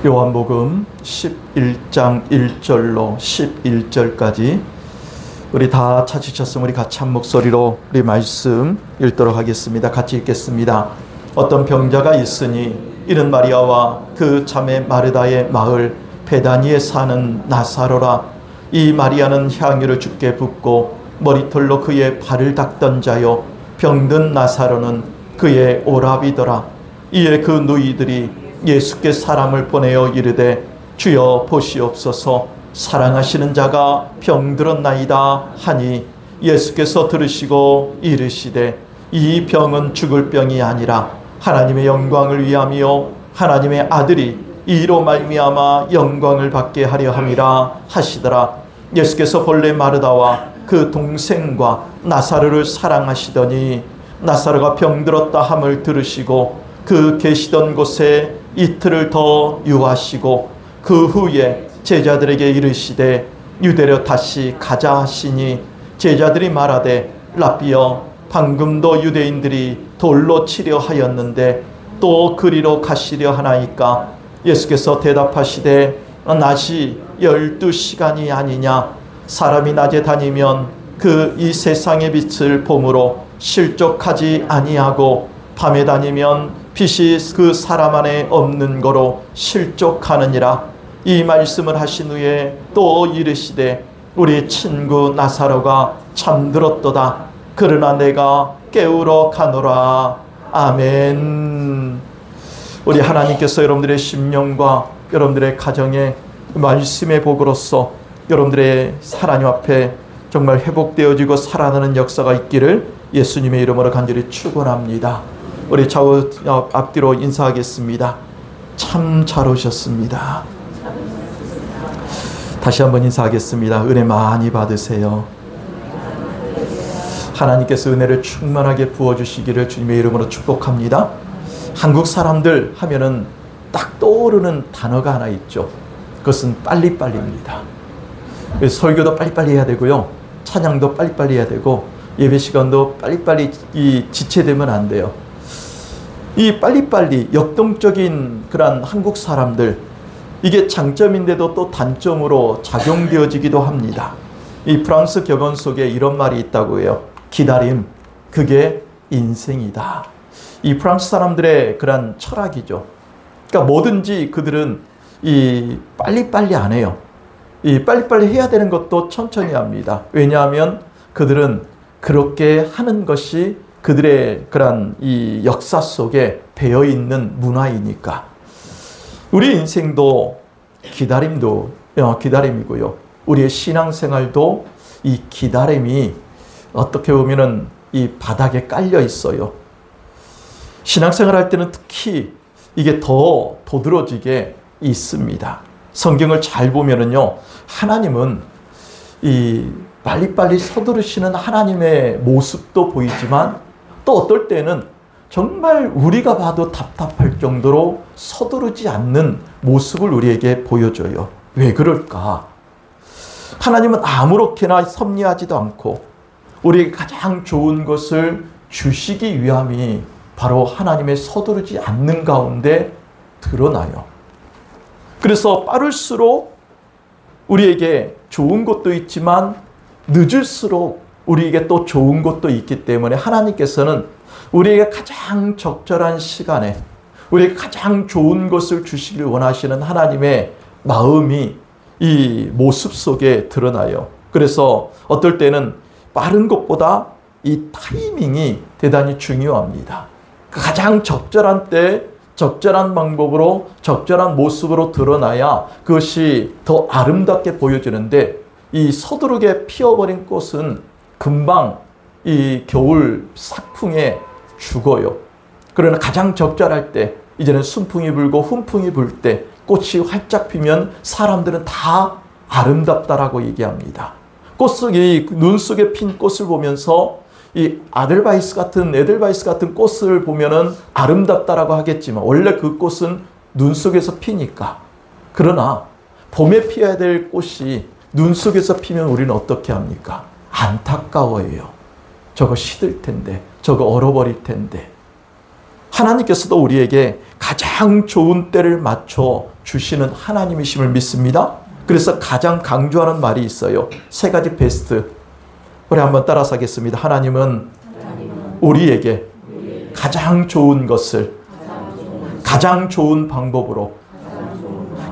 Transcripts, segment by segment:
요한복음 11장 1절로 11절까지 우리 다 찾으셨으면 우리 같이 한 목소리로 우리 말씀 읽도록 하겠습니다. 같이 읽겠습니다. 어떤 병자가 있으니 이는 마리아와 그 자매 마르다의 마을 베다니에 사는 나사로라. 이 마리아는 향유를 주께 붓고 머리털로 그의 발을 닦던 자요, 병든 나사로는 그의 오라비더라. 이에 그 누이들이 예수께 사람을 보내어 이르되 주여 보시옵소서, 사랑하시는 자가 병들었나이다 하니 예수께서 들으시고 이르시되 이 병은 죽을 병이 아니라 하나님의 영광을 위함이요 하나님의 아들이 이로 말미암아 영광을 받게 하려 함이라 하시더라. 예수께서 본래 마르다와 그 동생과 나사로를 사랑하시더니 나사로가 병들었다 함을 들으시고 그 계시던 곳에 이틀을 더 유하시고 그 후에 제자들에게 이르시되 유대로 다시 가자 하시니 제자들이 말하되 랍비여, 방금도 유대인들이 돌로 치려 하였는데 또 그리로 가시려 하나이까? 예수께서 대답하시되 낮이 12시간이 아니냐? 사람이 낮에 다니면 그 이 세상의 빛을 봄으로 실족하지 아니하고 밤에 다니면 빛이 그 사람 안에 없는 거로 실족하느니라. 이 말씀을 하신 후에 또 이르시되 우리 친구 나사로가 잠들었도다. 그러나 내가 깨우러 가노라. 아멘. 우리 하나님께서 여러분들의 심령과 여러분들의 가정에 말씀의 복으로서 여러분들의 하나님 앞에 정말 회복되어지고 살아나는 역사가 있기를 예수님의 이름으로 간절히 축원합니다. 우리 좌우 앞뒤로 인사하겠습니다. 참 잘 오셨습니다. 다시 한번 인사하겠습니다. 은혜 많이 받으세요. 하나님께서 은혜를 충만하게 부어주시기를 주님의 이름으로 축복합니다. 한국 사람들 하면은 딱 떠오르는 단어가 하나 있죠. 그것은 빨리빨리입니다. 설교도 빨리빨리 해야 되고요, 찬양도 빨리빨리 해야 되고, 예배 시간도 빨리빨리 지체되면 안 돼요. 이 빨리빨리 역동적인 그런 한국 사람들, 이게 장점인데도 또 단점으로 작용되어지기도 합니다. 이 프랑스 격언 속에 이런 말이 있다고 해요. 기다림, 그게 인생이다. 이 프랑스 사람들의 그런 철학이죠. 그러니까 뭐든지 그들은 이 빨리빨리 안 해요. 이 빨리빨리 해야 되는 것도 천천히 합니다. 왜냐하면 그들은 그렇게 하는 것이 그들의 그런 이 역사 속에 배어 있는 문화이니까. 우리 인생도 기다림이고요. 우리의 신앙생활도 이 기다림이 어떻게 보면은 이 바닥에 깔려 있어요. 신앙생활 할 때는 특히 이게 더 도드러지게 있습니다. 성경을 잘 보면은요, 하나님은 이 빨리빨리 서두르시는 하나님의 모습도 보이지만 또 어떨 때는 정말 우리가 봐도 답답할 정도로 서두르지 않는 모습을 우리에게 보여줘요. 왜 그럴까? 하나님은 아무렇게나 섭리하지도 않고 우리에게 가장 좋은 것을 주시기 위함이 바로 하나님의 서두르지 않는 가운데 드러나요. 그래서 빠를수록 우리에게 좋은 것도 있지만 늦을수록 우리에게 또 좋은 것도 있기 때문에 하나님께서는 우리에게 가장 적절한 시간에 우리에게 가장 좋은 것을 주시길 원하시는 하나님의 마음이 이 모습 속에 드러나요. 그래서 어떨 때는 빠른 것보다 이 타이밍이 대단히 중요합니다. 가장 적절한 때 적절한 방법으로 적절한 모습으로 드러나야 그것이 더 아름답게 보여지는데, 이 서두르게 피어버린 꽃은 금방 이 겨울 삭풍에 죽어요. 그러나 가장 적절할 때, 이제는 순풍이 불고 훈풍이 불 때 꽃이 활짝 피면 사람들은 다 아름답다라고 얘기합니다. 꽃속이 눈 속에 핀 꽃을 보면서 이 에델바이스 같은 꽃을 보면은 아름답다라고 하겠지만 원래 그 꽃은 눈 속에서 피니까. 그러나 봄에 피어야 될 꽃이 눈 속에서 피면 우리는 어떻게 합니까? 안타까워해요. 저거 시들 텐데, 저거 얼어버릴 텐데. 하나님께서도 우리에게 가장 좋은 때를 맞춰 주시는 하나님이심을 믿습니다. 그래서 가장 강조하는 말이 있어요. 세 가지 베스트. 우리 한번 따라서 하겠습니다. 하나님은 우리에게 가장 좋은 것을 가장 좋은 방법으로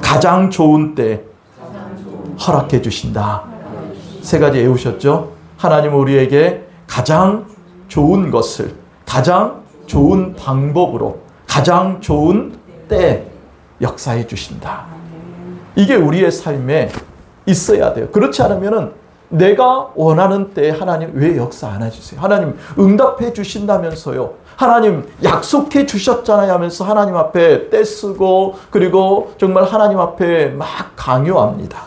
가장 좋은 때 허락해 주신다. 세 가지 외우셨죠? 하나님은 우리에게 가장 좋은 것을 가장 좋은 방법으로 가장 좋은 때 역사해 주신다. 이게 우리의 삶에 있어야 돼요. 그렇지 않으면 내가 원하는 때에 하나님 왜 역사 안 해주세요? 하나님 응답해 주신다면서요. 하나님 약속해 주셨잖아요 하면서 하나님 앞에 떼쓰고 그리고 정말 하나님 앞에 막 강요합니다.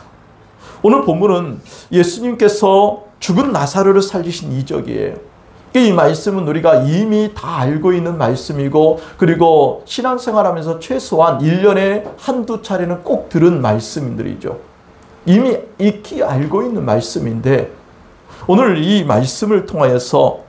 오늘 본문은 예수님께서 죽은 나사로를 살리신 이적이에요. 이 말씀은 우리가 이미 다 알고 있는 말씀이고 그리고 신앙생활하면서 최소한 1년에 한두 차례는 꼭 들은 말씀들이죠. 이미 익히 알고 있는 말씀인데 오늘 이 말씀을 통하여서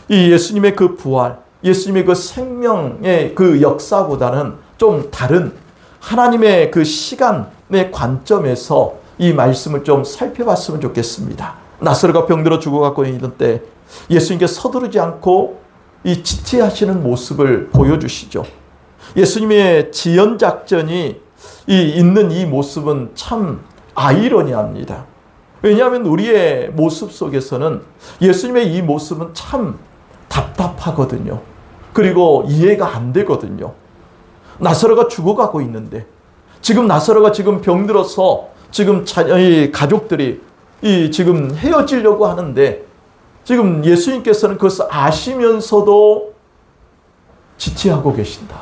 이 예수님의 그 부활, 예수님의 그 생명의 그 역사보다는 좀 다른 하나님의 그 시간의 관점에서 이 말씀을 좀 살펴봤으면 좋겠습니다. 나사로가 병들어 죽어가고 있는 때 예수님께 서두르지 않고 이 지체하시는 모습을 보여주시죠. 예수님의 지연작전이 있는 이 모습은 참 아이러니합니다. 왜냐하면 우리의 모습 속에서는 예수님의 이 모습은 참 답답하거든요. 그리고 이해가 안 되거든요. 나사로가 죽어가고 있는데 지금 나사로가 지금 병들어서 지금 가족들이 지금 헤어지려고 하는데 지금 예수님께서는 그것을 아시면서도 지체하고 계신다.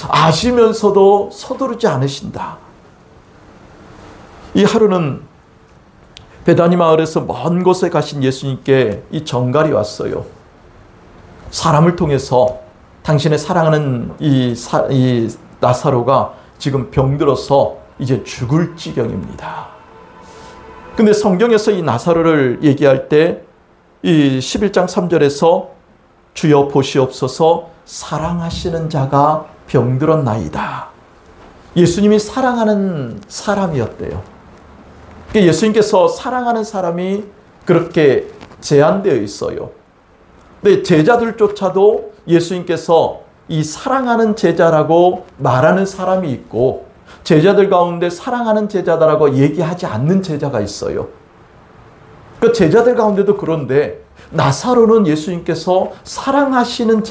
아시면서도 서두르지 않으신다. 이 하루는 베다니 마을에서 먼 곳에 가신 예수님께 이 정갈이 왔어요. 사람을 통해서 당신의 사랑하는 이 나사로가 지금 병들어서 이제 죽을 지경입니다. 근데 성경에서 이 나사로를 얘기할 때 이 11장 3절에서 주여 보시옵소서 사랑하시는 자가 병들었나이다. 예수님이 사랑하는 사람이었대요. 예수님께서 사랑하는 사람이 그렇게 제한되어 있어요. 근데 제자들조차도 예수님께서 이 사랑하는 제자라고 말하는 사람이 있고 제자들 가운데 사랑하는 제자다라고 얘기하지 않는 제자가 있어요. 그 제자들 가운데도 그런데 나사로는 예수님께서 사랑하시는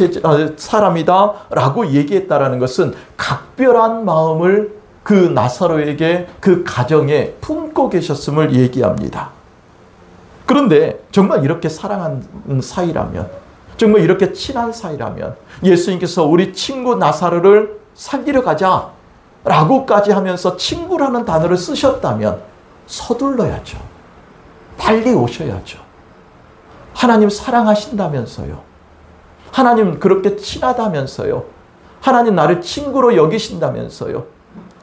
사람이다 라고 얘기했다라는 것은 각별한 마음을 그 나사로에게 그 가정에 품고 계셨음을 얘기합니다. 그런데 정말 이렇게 사랑하는 사이라면 정말 이렇게 친한 사이라면 예수님께서 우리 친구 나사로를 살리러 가자 라고까지 하면서 친구라는 단어를 쓰셨다면 서둘러야죠. 빨리 오셔야죠. 하나님 사랑하신다면서요. 하나님 그렇게 친하다면서요. 하나님 나를 친구로 여기신다면서요.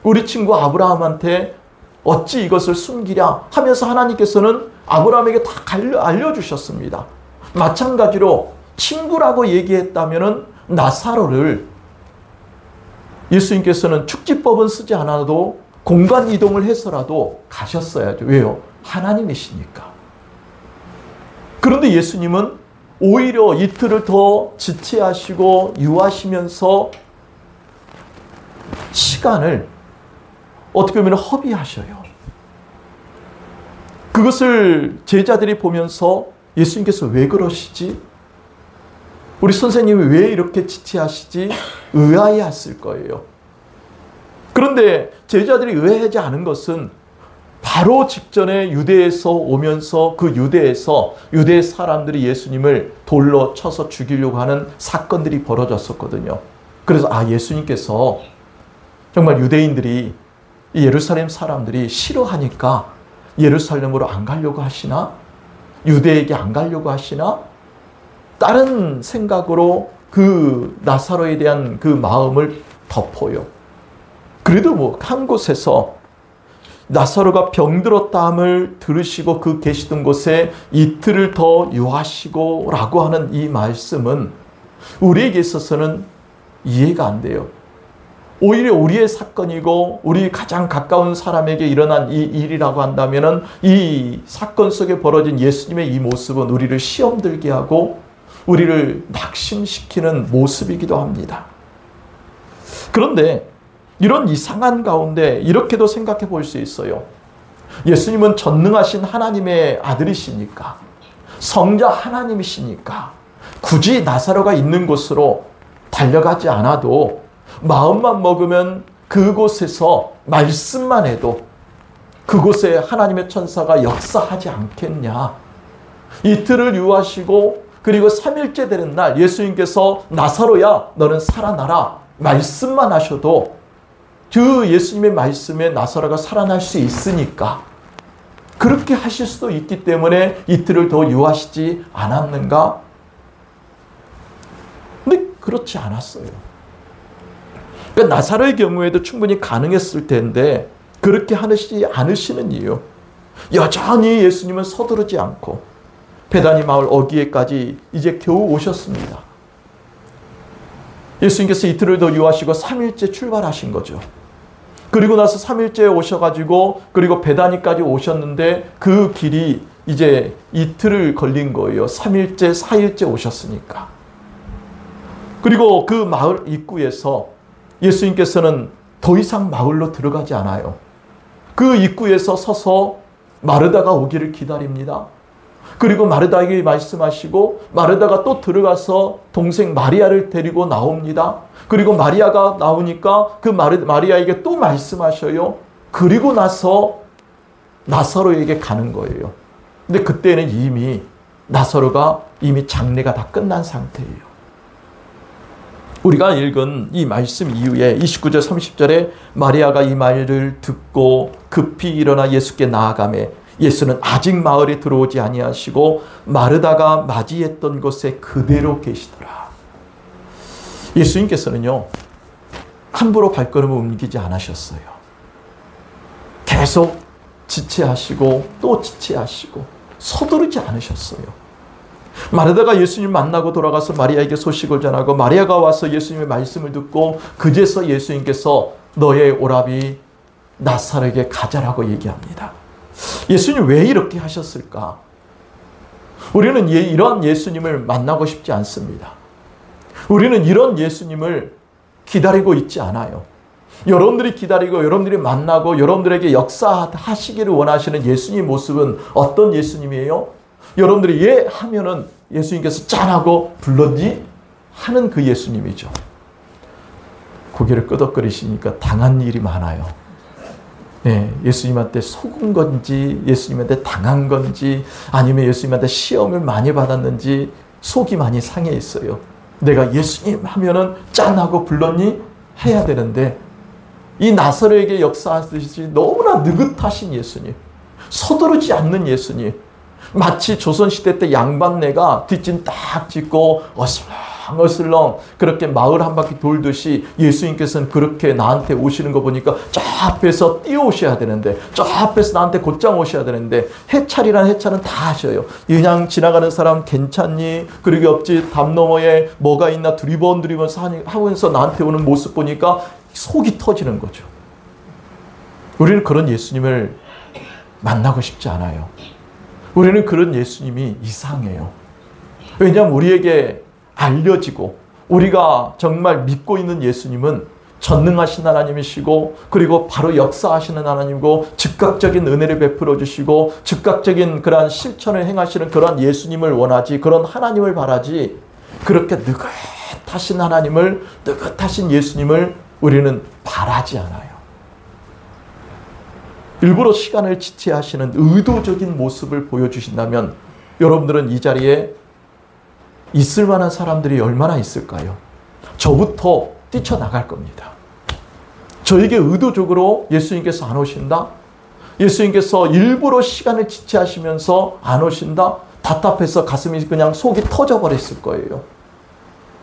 우리 친구 아브라함한테 어찌 이것을 숨기랴 하면서 하나님께서는 아브라함에게 다 알려주셨습니다. 마찬가지로 친구라고 얘기했다면 나사로를 예수님께서는 축지법은 쓰지 않아도 공간 이동을 해서라도 가셨어야죠. 왜요? 하나님이시니까. 그런데 예수님은 오히려 이틀을 더 지체하시고 유하시면서 시간을 어떻게 보면 허비하셔요. 그것을 제자들이 보면서 예수님께서 왜 그러시지? 우리 선생님이 왜 이렇게 지체하시지? 의아해했을 거예요. 그런데 제자들이 의아하지 않은 것은 바로 직전에 유대에서 오면서 그 유대에서 유대 사람들이 예수님을 돌로 쳐서 죽이려고 하는 사건들이 벌어졌었거든요. 그래서 예수님께서 정말 유대인들이 예루살렘 사람들이 싫어하니까 예루살렘으로 안 가려고 하시나? 유대에게 안 가려고 하시나? 다른 생각으로 그 나사로에 대한 그 마음을 덮어요. 그래도 한 곳에서 나사로가 병들었다함을 들으시고 그 계시던 곳에 이틀을 더 유하시고 라고 하는 이 말씀은 우리에게 있어서는 이해가 안 돼요. 오히려 우리의 사건이고 우리 가장 가까운 사람에게 일어난 이 일이라고 한다면은 이 사건 속에 벌어진 예수님의 이 모습은 우리를 시험 들게 하고 우리를 낙심시키는 모습이기도 합니다. 그런데 이런 이상한 가운데 이렇게도 생각해 볼 수 있어요. 예수님은 전능하신 하나님의 아들이시니까, 성자 하나님이시니까 굳이 나사로가 있는 곳으로 달려가지 않아도 마음만 먹으면 그곳에서 말씀만 해도 그곳에 하나님의 천사가 역사하지 않겠냐. 이틀을 유하시고 그리고 3일째 되는 날 예수님께서 나사로야 너는 살아나라 말씀만 하셔도 그 예수님의 말씀에 나사로가 살아날 수 있으니까 그렇게 하실 수도 있기 때문에 이틀을 더 유하시지 않았는가? 근데 그렇지 않았어요. 그러니까 나사로의 경우에도 충분히 가능했을 텐데 그렇게 하시지 않으시는 이유, 여전히 예수님은 서두르지 않고 베다니 마을 어귀에까지 이제 겨우 오셨습니다. 예수님께서 이틀을 더 유하시고 3일째 출발하신 거죠. 그리고 나서 3일째 오셔가지고 그리고 베다니까지 오셨는데 그 길이 이제 이틀을 걸린 거예요. 3일째, 4일째 오셨으니까. 그리고 그 마을 입구에서 예수님께서는 더 이상 마을로 들어가지 않아요. 그 입구에서 서서 마르다가 오기를 기다립니다. 그리고 마르다에게 말씀하시고 마르다가 또 들어가서 동생 마리아를 데리고 나옵니다. 그리고 마리아가 나오니까 그 마리아에게 또 말씀하셔요. 그리고 나서 나사로에게 가는 거예요. 근데 그때는 이미 나사로가 이미 장례가 다 끝난 상태예요. 우리가 읽은 이 말씀 이후에 29절 30절에 마리아가 이 말을 듣고 급히 일어나 예수께 나아가매 예수는 아직 마을에 들어오지 아니하시고 마르다가 맞이했던 곳에 그대로 계시더라. 예수님께서는요, 함부로 발걸음을 옮기지 않으셨어요. 계속 지체하시고 또 지체하시고 서두르지 않으셨어요. 마르다가 예수님 만나고 돌아가서 마리아에게 소식을 전하고 마리아가 와서 예수님의 말씀을 듣고 그제서 예수님께서 너의 오라비 나사로에게 가자라고 얘기합니다. 예수님 왜 이렇게 하셨을까? 우리는 이런 예수님을 만나고 싶지 않습니다. 우리는 이런 예수님을 기다리고 있지 않아요. 여러분들이 기다리고 여러분들이 만나고 여러분들에게 역사하시기를 원하시는 예수님 모습은 어떤 예수님이에요? 여러분들이 예 하면은 예수님께서 짠하고 불렀니? 하는 그 예수님이죠. 고개를 끄덕거리시니까 당한 일이 많아요. 네, 예수님한테 속은 건지 예수님한테 당한 건지 아니면 예수님한테 시험을 많이 받았는지 속이 많이 상해 있어요. 내가 예수님 하면은 짠하고 불렀니? 해야 되는데 이 나사로에게 역사하듯이 너무나 느긋하신 예수님, 서두르지 않는 예수님, 마치 조선시대 때 양반네가 뒷짐 딱 짚고 어슬렁어슬렁 그렇게 마을 한 바퀴 돌듯이 예수님께서는 그렇게 나한테 오시는 거 보니까 저 앞에서 뛰어오셔야 되는데 저 앞에서 나한테 곧장 오셔야 되는데 해찰이란 해찰은 다 하셔요. 그냥 지나가는 사람 괜찮니? 그리고 옆집 담 너머에 뭐가 있나 두리번 하면서 나한테 오는 모습 보니까 속이 터지는 거죠. 우리는 그런 예수님을 만나고 싶지 않아요. 우리는 그런 예수님이 이상해요. 왜냐하면 우리에게 알려지고 우리가 정말 믿고 있는 예수님은 전능하신 하나님이시고 그리고 바로 역사하시는 하나님이고 즉각적인 은혜를 베풀어 주시고 즉각적인 그러한 실천을 행하시는 그런 예수님을 원하지, 그런 하나님을 바라지, 그렇게 느긋하신 하나님을, 느긋하신 예수님을 우리는 바라지 않아요. 일부러 시간을 지체하시는 의도적인 모습을 보여주신다면 여러분들은 이 자리에 있을 만한 사람들이 얼마나 있을까요? 저부터 뛰쳐나갈 겁니다. 저에게 의도적으로 예수님께서 안 오신다? 예수님께서 일부러 시간을 지체하시면서 안 오신다? 답답해서 가슴이 그냥 속이 터져버렸을 거예요.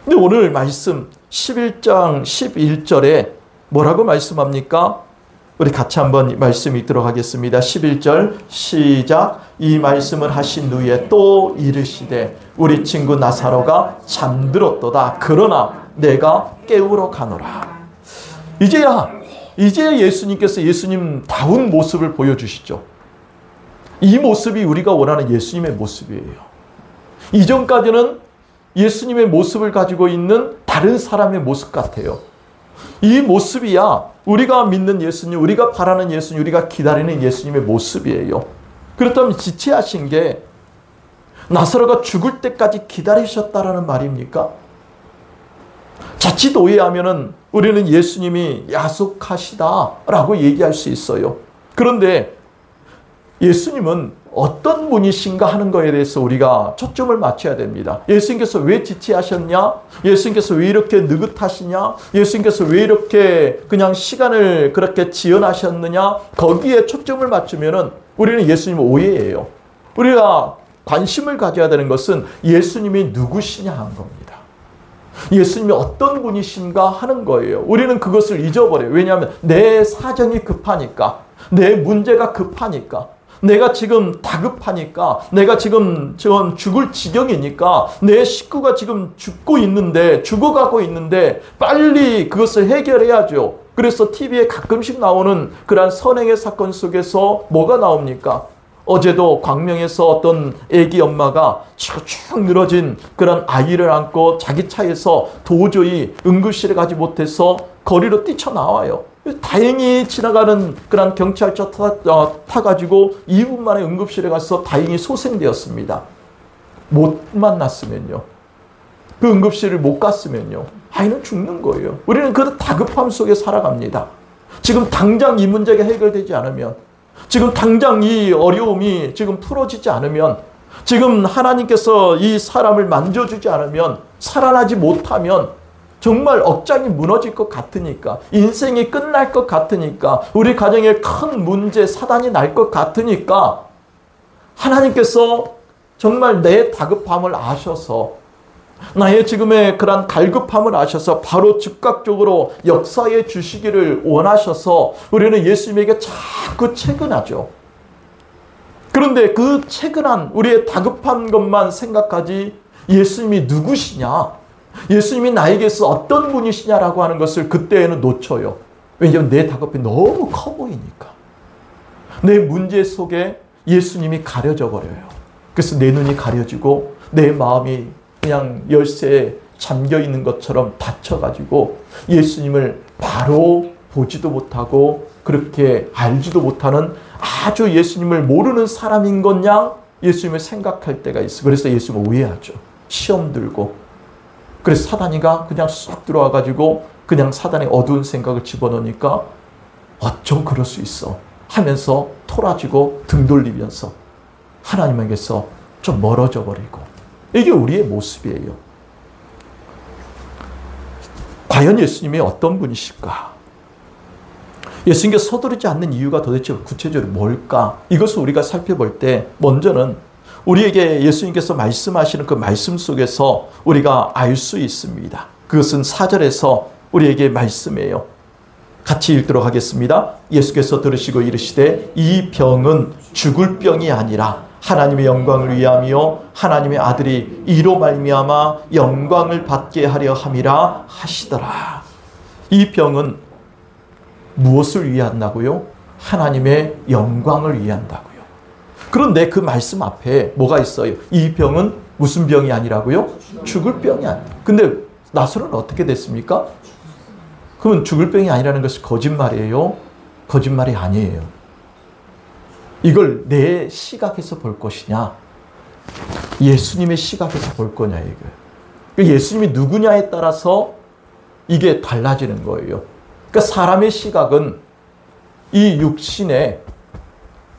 근데 오늘 말씀 11장 11절에 뭐라고 말씀합니까? 우리 같이 한번 말씀 읽도록 하겠습니다. 11절 시작. 이 말씀을 하신 후에 또 이르시되 우리 친구 나사로가 잠들었도다. 그러나 내가 깨우러 가노라. 이제 예수님께서 예수님다운 모습을 보여주시죠. 이 모습이 우리가 원하는 예수님의 모습이에요. 이전까지는 예수님의 모습을 가지고 있는 다른 사람의 모습 같아요. 이 모습이야 우리가 믿는 예수님, 우리가 바라는 예수님, 우리가 기다리는 예수님의 모습이에요. 그렇다면 지체하신 게 나사로가 죽을 때까지 기다리셨다라는 말입니까? 자칫 오해하면은 우리는 예수님이 야속하시다라고 얘기할 수 있어요. 그런데 예수님은 어떤 분이신가 하는 것에 대해서 우리가 초점을 맞춰야 됩니다. 예수님께서 왜 지체하셨냐? 예수님께서 왜 이렇게 느긋하시냐? 예수님께서 왜 이렇게 그냥 시간을 그렇게 지연하셨느냐? 거기에 초점을 맞추면은 우리는 예수님을 오해해요. 우리가 관심을 가져야 되는 것은 예수님이 누구시냐 하는 겁니다. 예수님이 어떤 분이신가 하는 거예요. 우리는 그것을 잊어버려요. 왜냐하면 내 사정이 급하니까, 내 문제가 급하니까, 내가 지금 다급하니까, 내가 지금 죽을 지경이니까, 내 식구가 지금 죽어가고 있는데 빨리 그것을 해결해야죠. 그래서 TV에 가끔씩 나오는 그러한 선행의 사건 속에서 뭐가 나옵니까? 어제도 광명에서 어떤 아기 엄마가 축 늘어진 그런 아이를 안고 자기 차에서 도저히 응급실에 가지 못해서 거리로 뛰쳐나와요. 다행히 지나가는 그런 경찰차 타가지고 2분 만에 응급실에 가서 다행히 소생되었습니다. 못 만났으면요. 그 응급실을 못 갔으면요. 아이는 죽는 거예요. 우리는 그 다급함 속에 살아갑니다. 지금 당장 이 문제가 해결되지 않으면, 지금 당장 이 어려움이 지금 풀어지지 않으면, 지금 하나님께서 이 사람을 만져주지 않으면, 살아나지 못하면 정말 억장이 무너질 것 같으니까, 인생이 끝날 것 같으니까, 우리 가정에 큰 문제, 사단이 날 것 같으니까 하나님께서 정말 내 다급함을 아셔서, 나의 지금의 그런 갈급함을 아셔서 바로 즉각적으로 역사해 주시기를 원하셔서 우리는 예수님에게 자꾸 채근하죠. 그런데 그 채근한 우리의 다급한 것만 생각하지 예수님이 누구시냐, 예수님이 나에게서 어떤 분이시냐라고 하는 것을 그때에는 놓쳐요. 왜냐하면 내 다급함이 너무 커 보이니까. 내 문제 속에 예수님이 가려져 버려요. 그래서 내 눈이 가려지고 내 마음이 그냥 열쇠에 잠겨 있는 것처럼 닫혀가지고 예수님을 바로 보지도 못하고 그렇게 알지도 못하는 아주 예수님을 모르는 사람인 것냥 예수님을 생각할 때가 있어. 그래서 예수님을 오해하죠. 시험 들고. 그래서 사단이가 그냥 쑥 들어와가지고 그냥 사단의 어두운 생각을 집어넣으니까 어쩜 그럴 수 있어 하면서 토라지고 등 돌리면서 하나님에게서 좀 멀어져 버리고. 이게 우리의 모습이에요. 과연 예수님이 어떤 분이실까? 예수님께서 서두르지 않는 이유가 도대체 구체적으로 뭘까? 이것을 우리가 살펴볼 때 먼저는 우리에게 예수님께서 말씀하시는 그 말씀 속에서 우리가 알 수 있습니다. 그것은 4절에서 우리에게 말씀이에요. 같이 읽도록 하겠습니다. 예수께서 들으시고 이르시되 이 병은 죽을 병이 아니라 하나님의 영광을 위함이요 하나님의 아들이 이로 말미암아 영광을 받게 하려 함이라 하시더라. 이 병은 무엇을 위한다고요? 하나님의 영광을 위한다고요. 그런데 그 말씀 앞에 뭐가 있어요? 이 병은 무슨 병이 아니라고요? 죽을 병이 아니라. 근데 나사로는 어떻게 됐습니까? 그러면 죽을 병이 아니라는 것이 거짓말이에요? 거짓말이 아니에요. 이걸 내 시각에서 볼 것이냐, 예수님의 시각에서 볼 거냐, 이거예요. 예수님이 누구냐에 따라서 이게 달라지는 거예요. 그러니까 사람의 시각은 이 육신에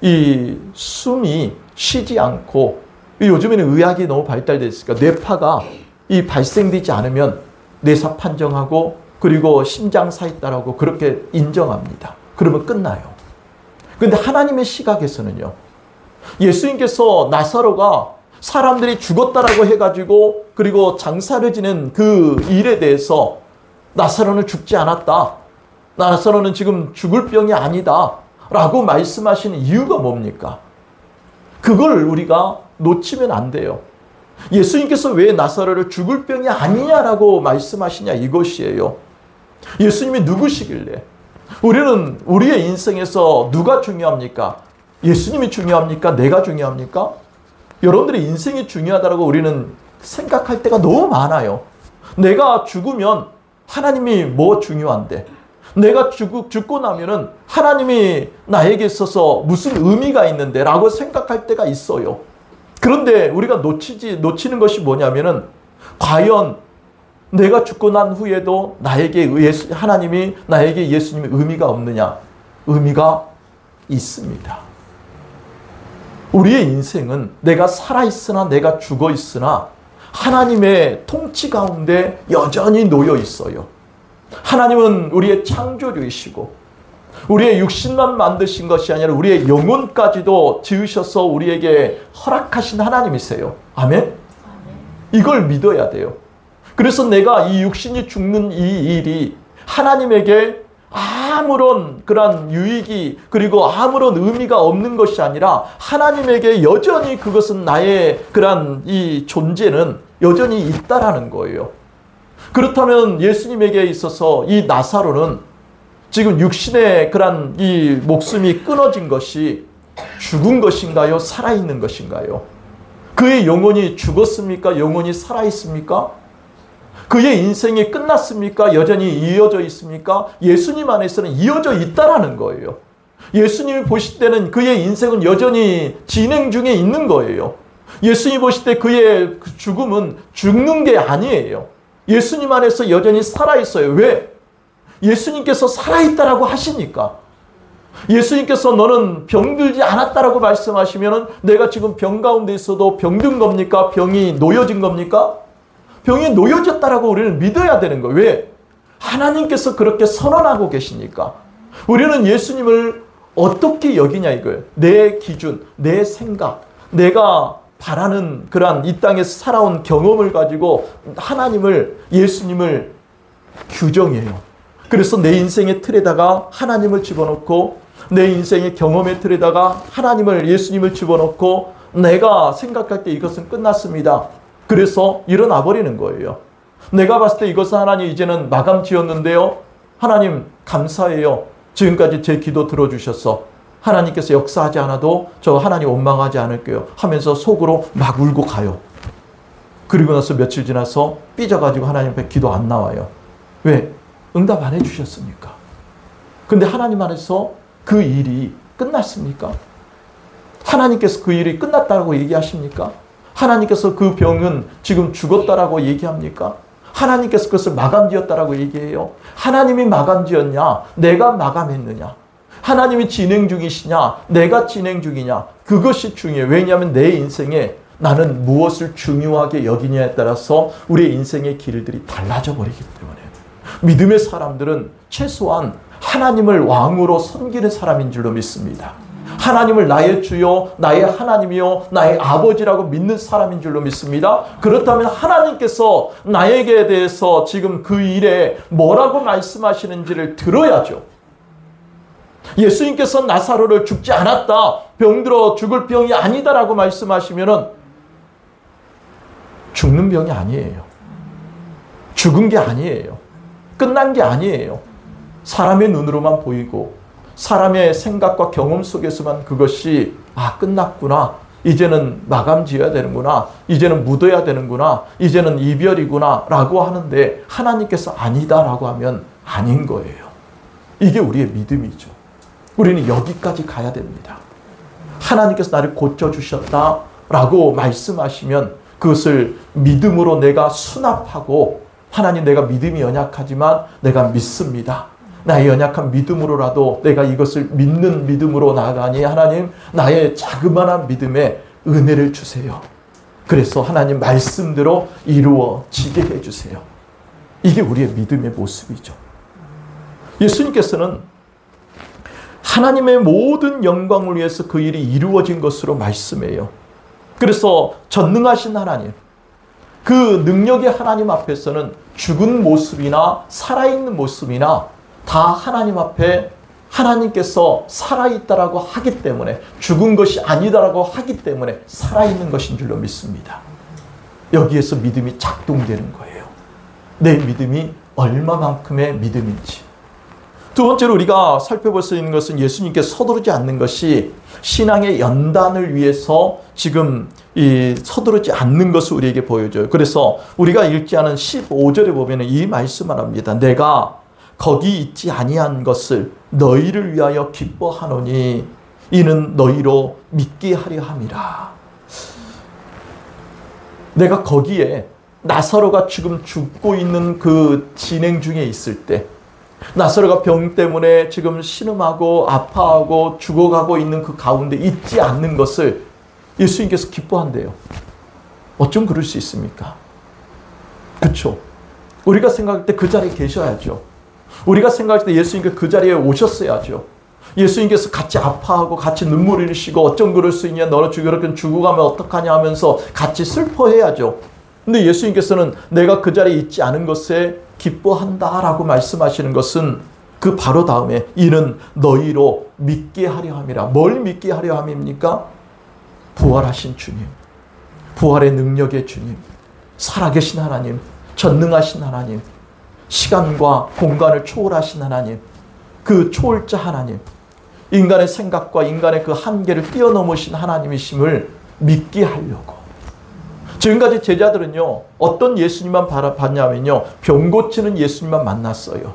이 숨이 쉬지 않고, 요즘에는 의학이 너무 발달되어 있으니까 뇌파가 이 발생되지 않으면 뇌사 판정하고 그리고 심장 사 있다라고 그렇게 인정합니다. 그러면 끝나요. 그런데 하나님의 시각에서는요, 예수님께서 나사로가 사람들이 죽었다라고 해가지고 그리고 장사를 지낸 그 일에 대해서 나사로는 죽지 않았다, 나사로는 지금 죽을 병이 아니다 라고 말씀하시는 이유가 뭡니까? 그걸 우리가 놓치면 안 돼요. 예수님께서 왜 나사로를 죽을 병이 아니냐라고 말씀하시냐 이것이에요. 예수님이 누구시길래? 우리는 우리의 인생에서 누가 중요합니까? 예수님이 중요합니까? 내가 중요합니까? 여러분들의 인생이 중요하다고 우리는 생각할 때가 너무 많아요. 내가 죽으면 하나님이 뭐 중요한데? 내가 죽고 나면은 하나님이 나에게 있어서 무슨 의미가 있는데? 라고 생각할 때가 있어요. 그런데 우리가 놓치는 것이 뭐냐면은 과연 내가 죽고 난 후에도 하나님이 나에게 예수님의 의미가 없느냐? 의미가 있습니다. 우리의 인생은 내가 살아있으나 내가 죽어있으나 하나님의 통치 가운데 여전히 놓여 있어요. 하나님은 우리의 창조주이시고 우리의 육신만 만드신 것이 아니라 우리의 영혼까지도 지으셔서 우리에게 허락하신 하나님이세요. 아멘? 이걸 믿어야 돼요. 그래서 내가 이 육신이 죽는 이 일이 하나님에게 아무런 그런 유익이 그리고 아무런 의미가 없는 것이 아니라 하나님에게 여전히 그것은 나의 그런 이 존재는 여전히 있다라는 거예요. 그렇다면 예수님에게 있어서 이 나사로는 지금 육신의 그런 이 목숨이 끊어진 것이 죽은 것인가요? 살아있는 것인가요? 그의 영혼이 죽었습니까? 영혼이 살아있습니까? 그의 인생이 끝났습니까? 여전히 이어져 있습니까? 예수님 안에서는 이어져 있다라는 거예요. 예수님이 보실 때는 그의 인생은 여전히 진행 중에 있는 거예요. 예수님이 보실 때 그의 죽음은 죽는 게 아니에요. 예수님 안에서 여전히 살아있어요. 왜? 예수님께서 살아있다라고 하시니까. 예수님께서 너는 병들지 않았다라고 말씀하시면 내가 지금 병 가운데 있어도 병든 겁니까? 병이 놓여진 겁니까? 병이 놓여졌다라고 우리는 믿어야 되는 거예요. 왜? 하나님께서 그렇게 선언하고 계시니까. 우리는 예수님을 어떻게 여기냐 이거예요. 내 기준, 내 생각, 내가 바라는 그러한 이 땅에서 살아온 경험을 가지고 예수님을 규정해요. 그래서 내 인생의 틀에다가 하나님을 집어넣고 내 인생의 경험의 틀에다가 예수님을 집어넣고 내가 생각할 때 이것은 끝났습니다. 그래서 일어나 버리는 거예요. 내가 봤을 때 이것은 하나님 이제는 마감 지었는데요. 하나님 감사해요. 지금까지 제 기도 들어주셔서 하나님께서 역사하지 않아도 저 하나님 원망하지 않을게요 하면서 속으로 막 울고 가요. 그리고 나서 며칠 지나서 삐져가지고 하나님 앞에 기도 안 나와요. 왜? 응답 안 해주셨으니까. 근데 하나님 안에서 그 일이 끝났습니까? 하나님께서 그 일이 끝났다고 얘기하십니까? 하나님께서 그 병은 지금 죽었다라고 얘기합니까? 하나님께서 그것을 마감지었다라고 얘기해요. 하나님이 마감지었냐? 내가 마감했느냐? 하나님이 진행 중이시냐? 내가 진행 중이냐? 그것이 중요해요. 왜냐하면 내 인생에 나는 무엇을 중요하게 여기냐에 따라서 우리의 인생의 길들이 달라져 버리기 때문에 믿음의 사람들은 최소한 하나님을 왕으로 섬기는 사람인 줄로 믿습니다. 하나님을 나의 주요, 나의 하나님이요, 나의 아버지라고 믿는 사람인 줄로 믿습니다. 그렇다면 하나님께서 나에게 대해서 지금 그 일에 뭐라고 말씀하시는지를 들어야죠. 예수님께서 나사로를 죽지 않았다, 병들어 죽을 병이 아니다라고 말씀하시면은 죽는 병이 아니에요. 죽은 게 아니에요. 끝난 게 아니에요. 사람의 눈으로만 보이고 사람의 생각과 경험 속에서만 그것이 끝났구나. 이제는 마감 지어야 되는구나. 이제는 묻어야 되는구나. 이제는 이별이구나 라고 하는데 하나님께서 아니다라고 하면 아닌 거예요. 이게 우리의 믿음이죠. 우리는 여기까지 가야 됩니다. 하나님께서 나를 고쳐주셨다라고 말씀하시면 그것을 믿음으로 내가 수납하고 하나님 내가 믿음이 연약하지만 내가 믿습니다. 나의 연약한 믿음으로라도 내가 이것을 믿는 믿음으로 나아가니 하나님 나의 자그마한 믿음에 은혜를 주세요. 그래서 하나님 말씀대로 이루어지게 해주세요. 이게 우리의 믿음의 모습이죠. 예수님께서는 하나님의 모든 영광을 위해서 그 일이 이루어진 것으로 말씀해요. 그래서 전능하신 하나님, 그 능력의 하나님 앞에서는 죽은 모습이나 살아있는 모습이나 다 하나님 앞에 하나님께서 살아있다라고 하기 때문에 죽은 것이 아니다라고 하기 때문에 살아있는 것인 줄로 믿습니다. 여기에서 믿음이 작동되는 거예요. 내 믿음이 얼마만큼의 믿음인지. 두 번째로 우리가 살펴볼 수 있는 것은 예수님께서 서두르지 않는 것이 신앙의 연단을 위해서 지금 서두르지 않는 것을 우리에게 보여줘요. 그래서 우리가 읽지 않은 15절에 보면 이 말씀을 합니다. 내가 거기 있지 아니한 것을 너희를 위하여 기뻐하노니 이는 너희로 믿게 하려 함이라. 내가 거기에 나사로가 지금 죽고 있는 그 진행 중에 있을 때, 나사로가 병 때문에 지금 신음하고 아파하고 죽어가고 있는 그 가운데 있지 않는 것을 예수님께서 기뻐한대요. 어쩜 그럴 수 있습니까? 그렇죠? 우리가 생각할 때 그 자리에 계셔야죠. 우리가 생각할 때 예수님께서 그 자리에 오셨어야죠. 예수님께서 같이 아파하고 같이 눈물 흘리시고 어쩜 그럴 수 있냐, 너는 그렇게 죽어가면 어떡하냐 하면서 같이 슬퍼해야죠. 근데 예수님께서는 내가 그 자리에 있지 않은 것에 기뻐한다라고 말씀하시는 것은 그 바로 다음에 이는 너희로 믿게 하려 함이라. 뭘 믿게 하려 함입니까? 부활하신 주님, 부활의 능력의 주님, 살아계신 하나님, 전능하신 하나님, 시간과 공간을 초월하신 하나님, 그 초월자 하나님, 인간의 생각과 인간의 그 한계를 뛰어넘으신 하나님이심을 믿게 하려고. 지금까지 제자들은요, 어떤 예수님만 봤냐면요, 병 고치는 예수님만 만났어요.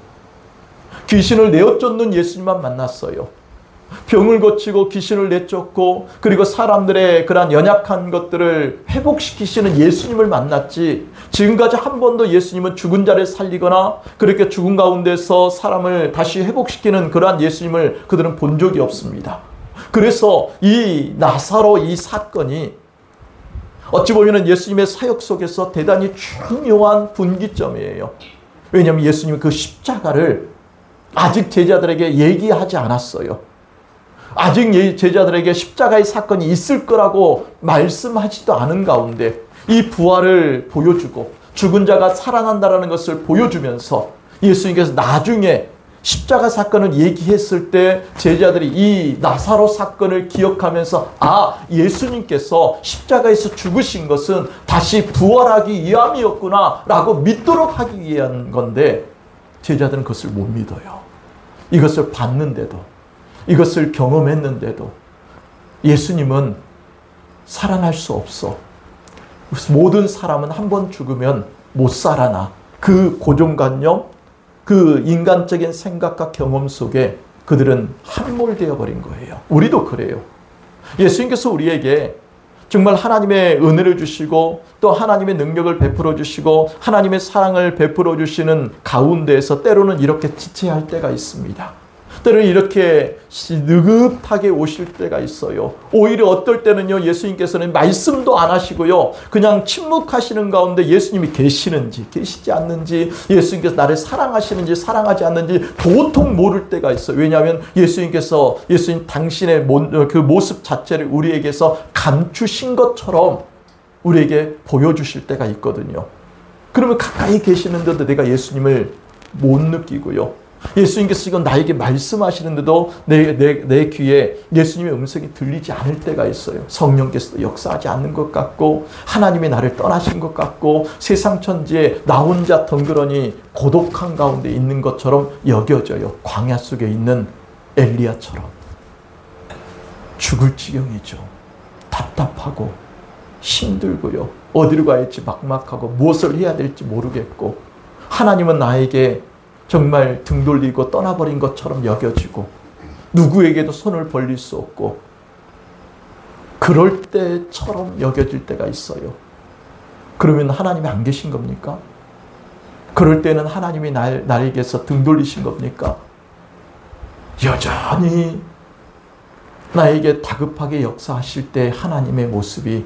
귀신을 내어쫓는 예수님만 만났어요. 병을 고치고 귀신을 내쫓고 그리고 사람들의 그러한 연약한 것들을 회복시키시는 예수님을 만났지, 지금까지 한 번도 예수님은 죽은 자를 살리거나 그렇게 죽은 가운데서 사람을 다시 회복시키는 그러한 예수님을 그들은 본 적이 없습니다. 그래서 이 나사로 이 사건이 어찌 보면 예수님의 사역 속에서 대단히 중요한 분기점이에요. 왜냐하면 예수님은 그 십자가를 아직 제자들에게 얘기하지 않았어요. 아직 제자들에게 십자가의 사건이 있을 거라고 말씀하지도 않은 가운데 이 부활을 보여주고 죽은 자가 살아난다는 것을 보여주면서 예수님께서 나중에 십자가 사건을 얘기했을 때 제자들이 이 나사로 사건을 기억하면서, 아, 예수님께서 십자가에서 죽으신 것은 다시 부활하기 위함이었구나 라고 믿도록 하기 위한 건데, 제자들은 그것을 못 믿어요. 이것을 봤는데도, 이것을 경험했는데도 예수님은 살아날 수 없어. 모든 사람은 한 번 죽으면 못 살아나. 그 고정관념, 그 인간적인 생각과 경험 속에 그들은 함몰되어 버린 거예요. 우리도 그래요. 예수님께서 우리에게 정말 하나님의 은혜를 주시고 또 하나님의 능력을 베풀어 주시고 하나님의 사랑을 베풀어 주시는 가운데에서 때로는 이렇게 지체할 때가 있습니다. 때로는 이렇게 느긋하게 오실 때가 있어요. 오히려 어떨 때는요, 예수님께서는 말씀도 안 하시고요, 그냥 침묵하시는 가운데 예수님이 계시는지 계시지 않는지, 예수님께서 나를 사랑하시는지 사랑하지 않는지 도통 모를 때가 있어요. 왜냐하면 예수님 당신의 그 모습 자체를 우리에게서 감추신 것처럼 우리에게 보여주실 때가 있거든요. 그러면 가까이 계시는데도 내가 예수님을 못 느끼고요, 예수님께서 이건 나에게 말씀하시는데도 내 귀에 예수님의 음성이 들리지 않을 때가 있어요. 성령께서도 역사하지 않는 것 같고 하나님이 나를 떠나신 것 같고 세상 천지에 나 혼자 덩그러니 고독한 가운데 있는 것처럼 여겨져요. 광야 속에 있는 엘리야처럼. 죽을 지경이죠. 답답하고 힘들고요, 어디로 가야 할지 막막하고 무엇을 해야 될지 모르겠고, 하나님은 나에게 정말 등 돌리고 떠나버린 것처럼 여겨지고 누구에게도 손을 벌릴 수 없고 그럴 때처럼 여겨질 때가 있어요. 그러면 하나님이 안 계신 겁니까? 그럴 때는 하나님이 나에게서 등 돌리신 겁니까? 여전히 나에게 다급하게 역사하실 때 하나님의 모습이,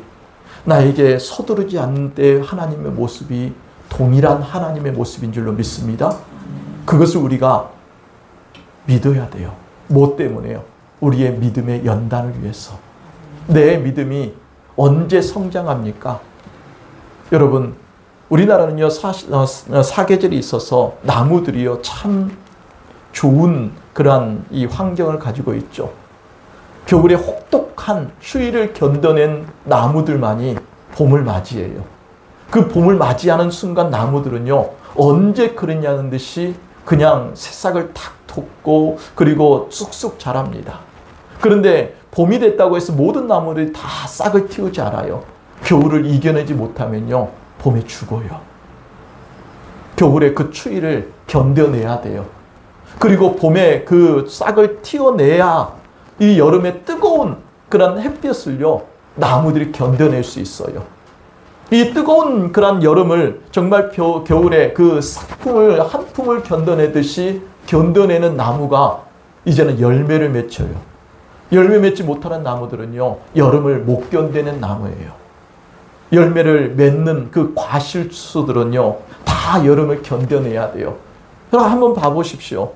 나에게 서두르지 않는 때 하나님의 모습이 동일한 하나님의 모습인 줄로 믿습니다. 그것을 우리가 믿어야 돼요. 뭐 때문에요? 우리의 믿음의 연단을 위해서. 내 믿음이 언제 성장합니까? 여러분, 우리나라는요, 사계절이 있어서 나무들이요, 참 좋은 그러한 이 환경을 가지고 있죠. 겨울에 혹독한 추위를 견뎌낸 나무들만이 봄을 맞이해요. 그 봄을 맞이하는 순간 나무들은요, 언제 그랬냐는 듯이 그냥 새싹을 탁 돋고 그리고 쑥쑥 자랍니다. 그런데 봄이 됐다고 해서 모든 나무들이 다 싹을 틔우지 않아요. 겨울을 이겨내지 못하면요, 봄에 죽어요. 겨울에 그 추위를 견뎌내야 돼요. 그리고 봄에 그 싹을 틔워내야 이 여름의 뜨거운 그런 햇볕을요, 나무들이 견뎌낼 수 있어요. 이 뜨거운 그런 여름을 정말 겨울에 그 삭품을 한 품을 견뎌내듯이 견뎌내는 나무가 이제는 열매를 맺혀요. 열매 맺지 못하는 나무들은요, 여름을 못 견디는 나무예요. 열매를 맺는 그 과실수들은요, 다 여름을 견뎌내야 돼요. 그럼 한번 봐보십시오.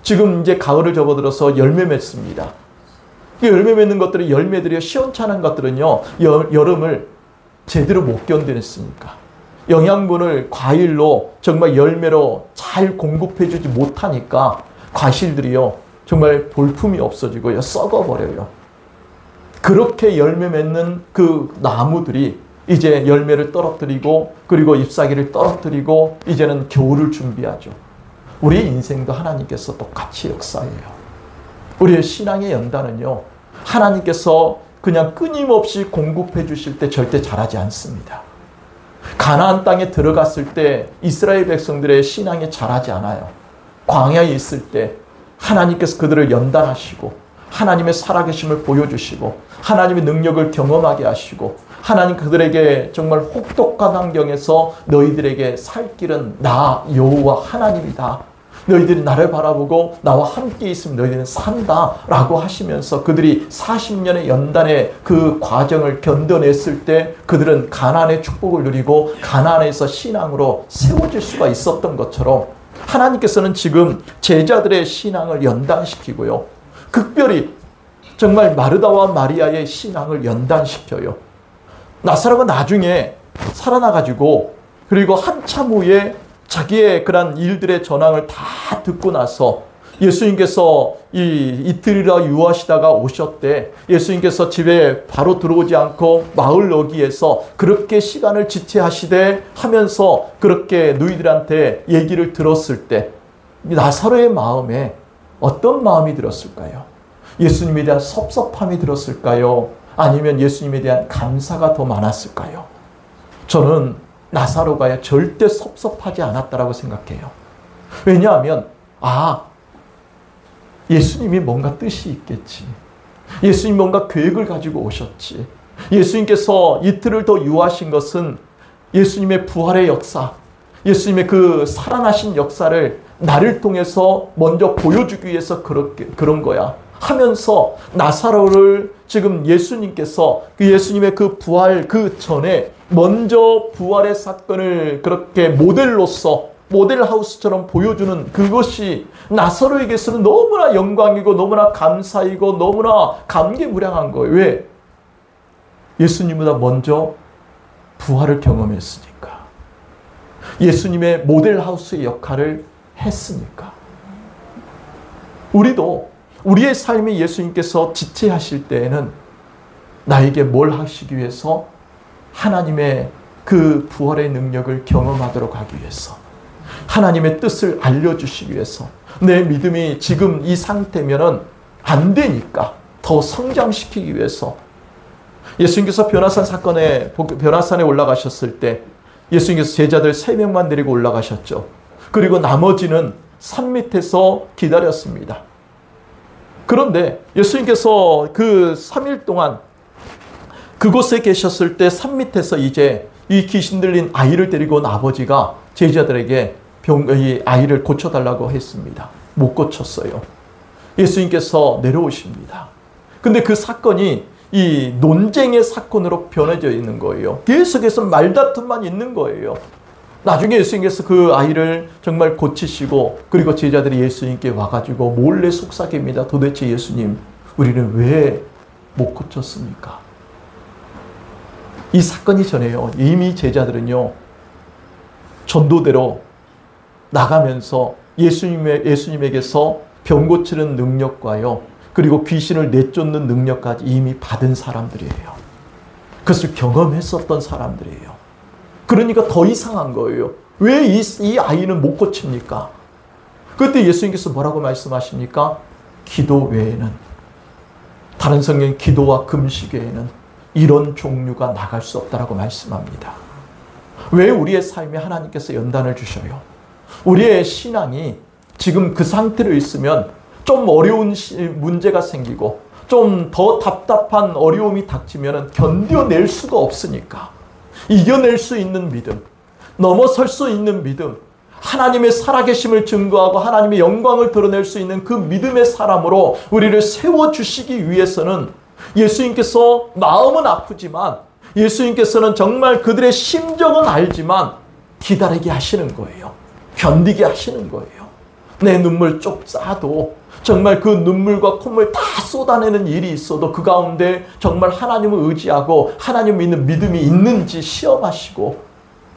지금 이제 가을을 접어들어서 열매 맺습니다. 열매 맺는 것들이, 열매들이 시원찮은 것들은요, 여름을 제대로 못 견뎌냈으니까. 영양분을 과일로 정말 열매로 잘 공급해주지 못하니까 과실들이요, 정말 볼품이 없어지고요, 썩어버려요. 그렇게 열매 맺는 그 나무들이 이제 열매를 떨어뜨리고 그리고 잎사귀를 떨어뜨리고 이제는 겨울을 준비하죠. 우리의 인생도 하나님께서 똑같이 역사해요. 우리의 신앙의 연단은요, 하나님께서 그냥 끊임없이 공급해 주실 때 절대 잘하지 않습니다. 가나안 땅에 들어갔을 때 이스라엘 백성들의 신앙이 잘하지 않아요. 광야에 있을 때 하나님께서 그들을 연단하시고 하나님의 살아계심을 보여주시고 하나님의 능력을 경험하게 하시고 하나님 그들에게 정말 혹독한 환경에서 너희들에게 살 길은 나 여호와 하나님이다. 너희들이 나를 바라보고 나와 함께 있으면 너희들은 산다 라고 하시면서 그들이 40년의 연단의 그 과정을 견뎌냈을 때 그들은 가나안의 축복을 누리고 가나안에서 신앙으로 세워질 수가 있었던 것처럼 하나님께서는 지금 제자들의 신앙을 연단시키고요, 특별히 정말 마르다와 마리아의 신앙을 연단시켜요. 나사로가 나중에 살아나가지고 그리고 한참 후에 자기의 그런 일들의 전황을 다 듣고 나서 예수님께서 이틀이라 유하시다가 오셨대. 예수님께서 집에 바로 들어오지 않고 마을 어귀에서 그렇게 시간을 지체하시되 하면서 그렇게 누이들한테 얘기를 들었을 때 나사로의 마음에 어떤 마음이 들었을까요? 예수님에 대한 섭섭함이 들었을까요? 아니면 예수님에 대한 감사가 더 많았을까요? 저는 나사로가 절대 섭섭하지 않았다라고 생각해요. 왜냐하면 예수님이 뭔가 뜻이 있겠지. 예수님이 뭔가 계획을 가지고 오셨지. 예수님께서 이틀을 더 유하신 것은 예수님의 부활의 역사, 예수님의 그 살아나신 역사를 나를 통해서 먼저 보여주기 위해서 그런 거야 하면서 나사로를 지금 예수님께서 그 예수님의 그 부활 그 전에 먼저 부활의 사건을 그렇게 모델로서 모델하우스처럼 보여주는 그것이 나사로에게서는 너무나 영광이고 너무나 감사이고 너무나 감개무량한 거예요. 왜? 예수님보다 먼저 부활을 경험했으니까. 예수님의 모델하우스의 역할을 했으니까. 우리도 우리의 삶에 예수님께서 지체하실 때에는 나에게 뭘 하시기 위해서? 하나님의 그 부활의 능력을 경험하도록 하기 위해서, 하나님의 뜻을 알려주시기 위해서, 내 믿음이 지금 이 상태면은 안 되니까 더 성장시키기 위해서. 예수님께서 변화산에 올라가셨을 때 예수님께서 제자들 3명만 데리고 올라가셨죠. 그리고 나머지는 산 밑에서 기다렸습니다. 그런데 예수님께서 그 3일 동안 그곳에 계셨을 때 산 밑에서 이제 이 귀신 들린 아이를 데리고 온 아버지가 제자들에게 이 아이를 고쳐달라고 했습니다. 못 고쳤어요. 예수님께서 내려오십니다. 근데 그 사건이 이 논쟁의 사건으로 변해져 있는 거예요. 계속해서 말다툼만 있는 거예요. 나중에 예수님께서 그 아이를 정말 고치시고 그리고 제자들이 예수님께 와가지고 몰래 속삭입니다. 도대체 예수님, 우리는 왜 못 고쳤습니까? 이 사건이 전에요. 이미 제자들은요, 전도대로 나가면서 예수님에게서 병 고치는 능력과요, 그리고 귀신을 내쫓는 능력까지 이미 받은 사람들이에요. 그것을 경험했었던 사람들이에요. 그러니까 더 이상한 거예요. 왜 이 아이는 못 고칩니까? 그때 예수님께서 뭐라고 말씀하십니까? 기도 외에는, 다른 성경 기도와 금식 외에는 이런 종류가 나갈 수 없다라고 말씀합니다. 왜 우리의 삶에 하나님께서 연단을 주셔요? 우리의 신앙이 지금 그 상태로 있으면 좀 어려운 문제가 생기고 좀 더 답답한 어려움이 닥치면 견뎌낼 수가 없으니까, 이겨낼 수 있는 믿음, 넘어설 수 있는 믿음, 하나님의 살아계심을 증거하고 하나님의 영광을 드러낼 수 있는 그 믿음의 사람으로 우리를 세워주시기 위해서는, 예수님께서 마음은 아프지만 예수님께서는 정말 그들의 심정은 알지만 기다리게 하시는 거예요. 견디게 하시는 거예요. 내 눈물 쪽 싸도 정말 그 눈물과 콧물 다 쏟아내는 일이 있어도 그 가운데 정말 하나님을 의지하고 하나님을 믿는 믿음이 있는지 시험하시고,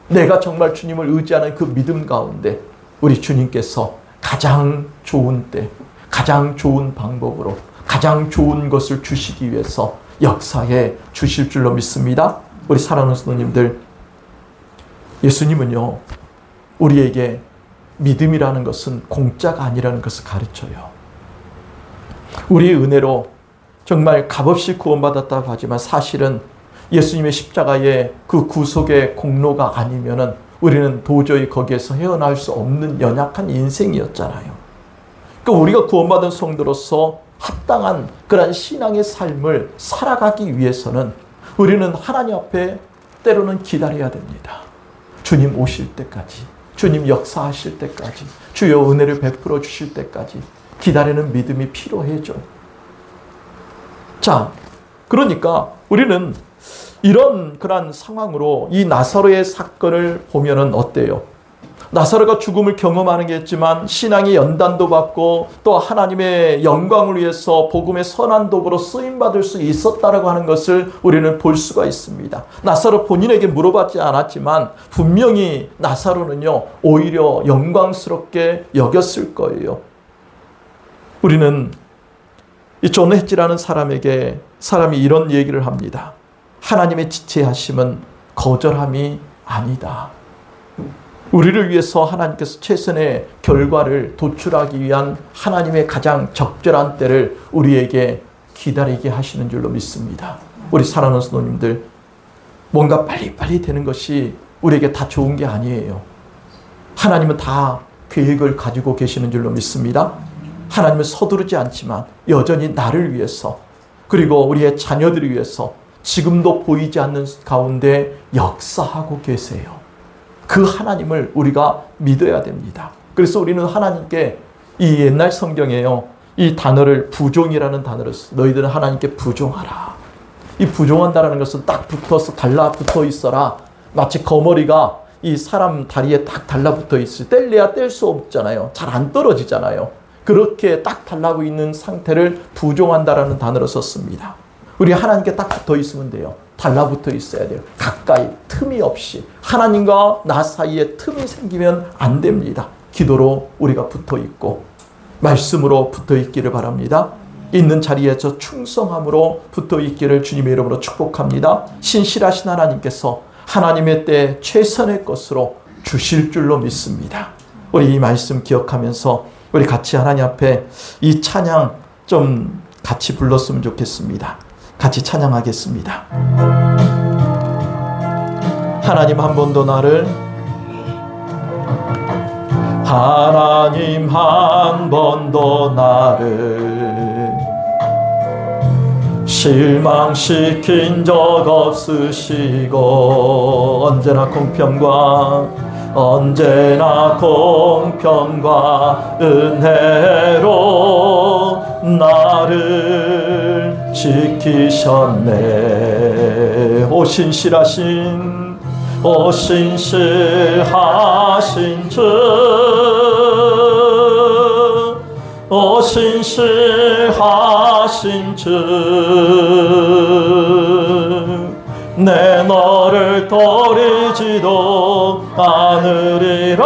내가 정말 주님을 의지하는 그 믿음 가운데 우리 주님께서 가장 좋은 때, 가장 좋은 방법으로 가장 좋은 것을 주시기 위해서 역사해 주실 줄로 믿습니다. 우리 사랑하는 성도님들, 예수님은요, 우리에게 믿음이라는 것은 공짜가 아니라는 것을 가르쳐요. 우리의 은혜로 정말 값없이 구원받았다고 하지만 사실은 예수님의 십자가의 그 구속의 공로가 아니면은 우리는 도저히 거기에서 헤어나올 수 없는 연약한 인생이었잖아요. 그러니까 우리가 구원받은 성도로서 합당한 그런 신앙의 삶을 살아가기 위해서는 우리는 하나님 앞에 때로는 기다려야 됩니다. 주님 오실 때까지, 주님 역사하실 때까지, 주여 은혜를 베풀어 주실 때까지 기다리는 믿음이 필요해져. 자, 그러니까 우리는 이런 그런 상황으로 이 나사로의 사건을 보면은 어때요? 나사로가 죽음을 경험하는 게 있지만 신앙의 연단도 받고 또 하나님의 영광을 위해서 복음의 선한 도구로 쓰임받을 수 있었다라고 하는 것을 우리는 볼 수가 있습니다. 나사로 본인에게 물어봤지 않았지만 분명히 나사로는요, 오히려 영광스럽게 여겼을 거예요. 우리는 이 존 햇지라는 사람에게 사람이 이런 얘기를 합니다. 하나님의 지체하심은 거절함이 아니다. 우리를 위해서 하나님께서 최선의 결과를 도출하기 위한 하나님의 가장 적절한 때를 우리에게 기다리게 하시는 줄로 믿습니다. 우리 사랑하는 성도님들, 뭔가 빨리빨리 되는 것이 우리에게 다 좋은 게 아니에요. 하나님은 다 계획을 가지고 계시는 줄로 믿습니다. 하나님은 서두르지 않지만 여전히 나를 위해서, 그리고 우리의 자녀들을 위해서 지금도 보이지 않는 가운데 역사하고 계세요. 그 하나님을 우리가 믿어야 됩니다. 그래서 우리는 하나님께, 이 옛날 성경에요, 이 단어를 부종이라는 단어를 써. 너희들은 하나님께 부종하라. 이 부종한다는 것은 딱 붙어서 달라붙어 있어라. 마치 거머리가 이 사람 다리에 딱 달라붙어 있을 때 뗄래야 뗄 수 없잖아요. 잘 안 떨어지잖아요. 그렇게 딱 달라붙어 있는 상태를 부종한다라는 단어로 썼습니다. 우리 하나님께 딱 붙어 있으면 돼요. 달라붙어 있어야 돼요. 가까이, 틈이 없이. 하나님과 나 사이에 틈이 생기면 안 됩니다. 기도로 우리가 붙어 있고 말씀으로 붙어 있기를 바랍니다. 있는 자리에서 충성함으로 붙어 있기를 주님의 이름으로 축복합니다. 신실하신 하나님께서 하나님의 때 최선의 것으로 주실 줄로 믿습니다. 우리 이 말씀 기억하면서 우리 같이 하나님 앞에 이 찬양 좀 같이 불렀으면 좋겠습니다. 같이 찬양하겠습니다. 하나님 한 번도 나를, 하나님 한 번도 나를 실망시킨 적 없으시고 언제나 공평과 은혜로 나를 지키셨네. 오 신실하신 주, 오 신실하신 주, 내 너를 버리지도 않으리라,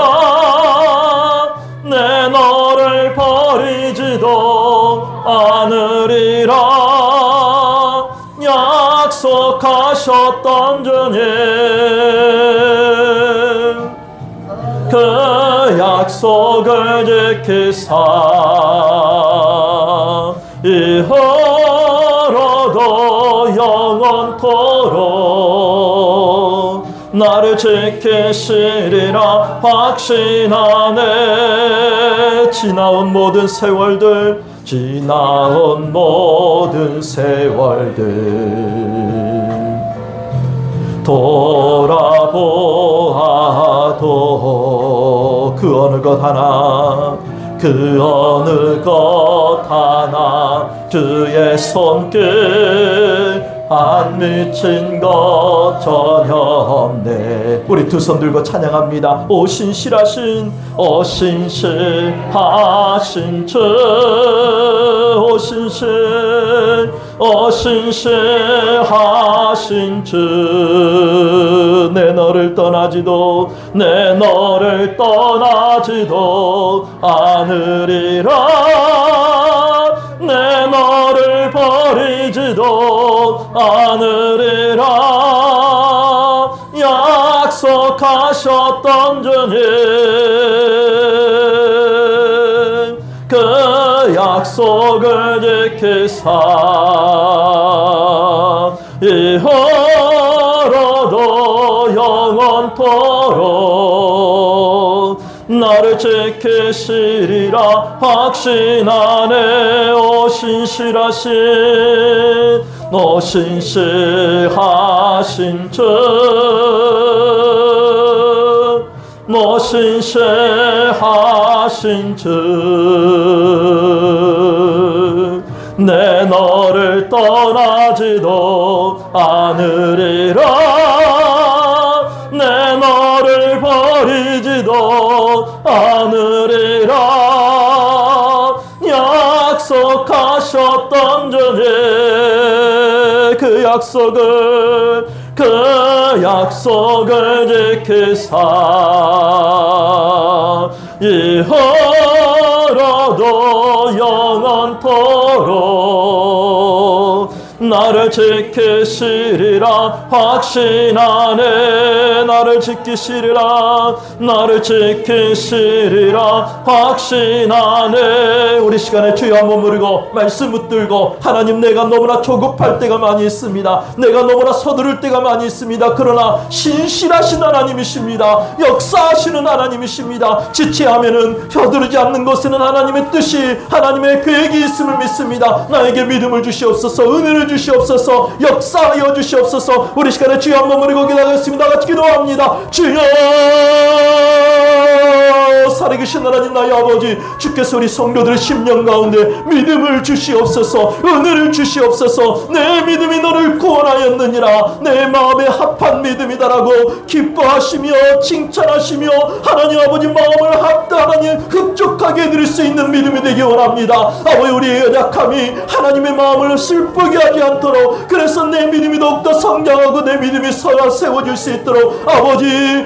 내 너를 버리지도 않으리라. 약속하셨던 주님, 그 약속을 지키사 이후로도 영원토록 나를 지키시리라 확신하네. 지나온 모든 세월들, 지나온 모든 세월들 돌아보아도 그 어느 것 하나, 그 어느 것 하나 주의 손길 안 미친 것 전혀 없네. 우리 두 손 들고 찬양합니다. 오 신실하신, 오 신실하신 주, 오 신실, 오 신실하신 주. 내 너를 떠나지도, 내 너를 떠나지도 않으리라. 내 너를 버리지도 않으리라. 약속하셨던 주님, 그 약속을 지키사 이후로도 영원토록 나를 지키시리라 확신하네. 오 신실하신, 오 신실하신 주, 오 신실하신 주. 내 너를 떠나지도 않으리라. 내 너를 버리지도 않으리라. 약속하셨던 주님, 그 약속을 지키사 이후로도 영원토록 나를 지키시리라 확신하네. 나를 지키시리라, 나를 지키시리라 확신하네. 우리 시간에 주여 한번 부르고 말씀 붙들고, 하나님 내가 너무나 조급할 때가 많이 있습니다. 내가 너무나 서두를 때가 많이 있습니다. 그러나 신실하신 하나님이십니다. 역사하시는 하나님이십니다. 지체하면은 서두르지 않는 것에는 하나님의 뜻이, 하나님의 계획이 있음을 믿습니다. 나에게 믿음을 주시옵소서, 은혜를 주시옵소서, 역사하여 주시옵소서. 우리 시간에 주여 한번 부르고 기도하겠습니다. 같이 기도합니다. 주여, 살아계신 하나님 나의 아버지, 주께서 우리 성도들의 심령 가운데 믿음을 주시옵소서, 은혜를 주시옵소서. 내 믿음이 너를 구원하였느니라, 내 마음에 합한 믿음이다라고 기뻐하시며 칭찬하시며 하나님 아버지 마음을 하나님 흡족하게 드릴 수 있는 믿음이 되기 원합니다. 아버지, 우리의 연약함이 하나님의 마음을 슬프게 하지 않도록, 그래서 내 믿음이 더욱더 성장하고 내 믿음이 세워질 수 있도록 아버지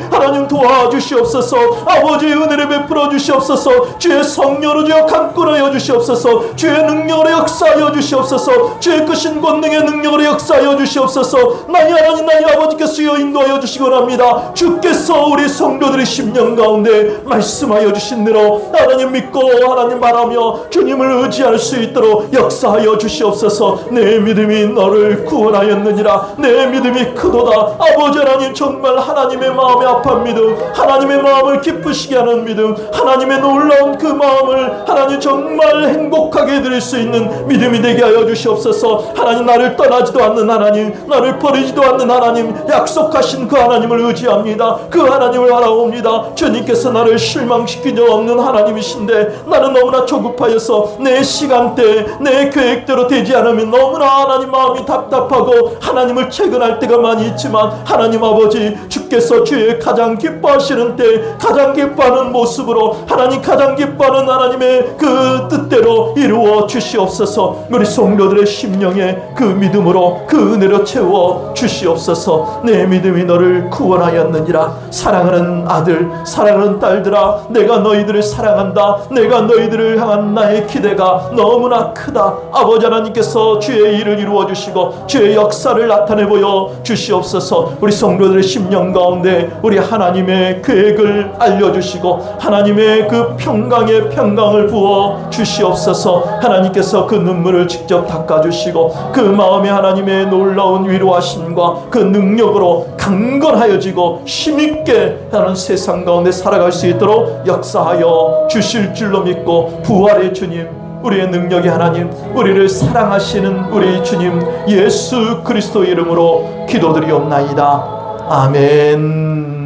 하나님 도와주시옵소서. 아버지 은혜를 베풀어 주시옵소서. 주의 성령으로 주여 강권하여 주시옵소서. 주의 능력으로 역사하여 주시옵소서. 주의 크신 권능의 능력으로 역사하여 주시옵소서. 나의 하나님, 나의 아버지께서 주여 인도하여 주시기 원합니다. 주께서 우리 성도들의 심령 가운데 말씀하여 주신 대로 하나님 믿고 하나님 바라며 주님을 의지할 수 있도록 역사하여 주시옵소서. 내 믿음이 너를 구원하였느니라. 내 믿음이 크도다. 아버지 하나님, 정말 하나님의 마음에 합한 믿음, 하나님의 마음을 기쁘시게 하는 믿음, 하나님의 놀라운 그 마음을 하나님 정말 행복하게 해드릴 수 있는 믿음이 되게 하여 주시옵소서. 하나님, 나를 떠나지도 않는 하나님, 나를 버리지도 않는 하나님, 약속하신 그 하나님을 의지합니다. 그 하나님을 알아옵니다. 주님께서 나를 실망시키지 없는 하나님이신데 나는 너무나 조급하여서 내 시간대, 내 계획대로 되지 않으면 너무나 하나님 마음이 답답하고 하나님을 채근할 때가 많이 있지만, 하나님 아버지, 주께서 주의 가장 기뻐하시는 때 가장 기뻐하는 모습으로 하나님 가장 기뻐하는 하나님의 그 뜻대로 이루어 주시옵소서. 우리 성도들의 심령에 그 믿음으로 그 은혜로 채워 주시옵소서. 내 믿음이 너를 구원하였느니라. 사랑하는 아들, 사랑하는 딸들아, 내가 너희들을 사랑한다. 내가 너희들을 향한 나의 기대가 너무나 크다. 아버지 하나님께서 주의 일을 이루어 주시고 주의 역사를 나타내 보여 주시옵소서. 우리 성도들의 심령 가운데 우리 하나님의 계획을 알려주시고 하나님의 그 평강의 평강을 부어 주시옵소서. 하나님께서 그 눈물을 직접 닦아주시고 그 마음에 하나님의 놀라운 위로하심과 그 능력으로 강건하여지고 힘있게 하는 세상 가운데 살아갈 수 있도록 역사하여 주실 줄로 믿고 부활의 주님, 우리의 능력의 하나님, 우리를 사랑하시는 우리 주님 예수 그리스도 이름으로 기도드리옵나이다. 아멘.